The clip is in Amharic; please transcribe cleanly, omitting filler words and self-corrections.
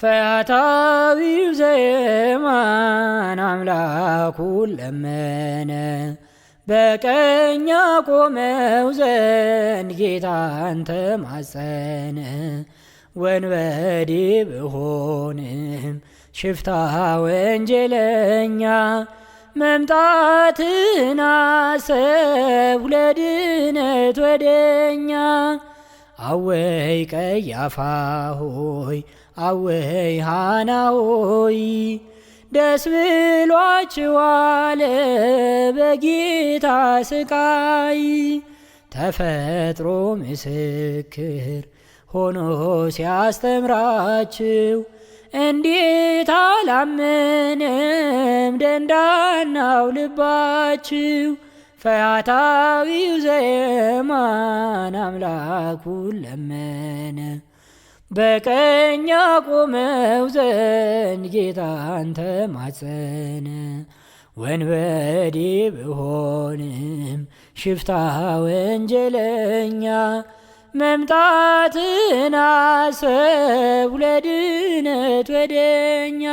ፈያታዊው ዘየማን አምላኩን ለመነ፣ በቀኝ ያቆመው ዘንድ ጌታን ተማጸነ። ወንበዴ ብሆንም ሽፍታ ወንጀለኛ፣ መምጣትን አሰብኩ ለድነት ወደኛ። አወይ ቀያፋ ሆይ አወይ ሃና ሆይ፣ ደስ ብሏችኋል በጌታ ስቃይ። ተፈጥሮ ምስክር ሆኖ ሲያስተምራችሁ፣ እንዴት አላመነም ደንዳናው ልባችሁ። ፈያታዊው ዘየማን አምላኩን ለመነ፣ በቀኝ ያቆመው ዘንድ ጌታን ተማጸነ። ወንበዴ ብሆንም ሽፍታ ወንጀለኛ፣ መምጣትን አሰብኩ ለድነት ወደኛ።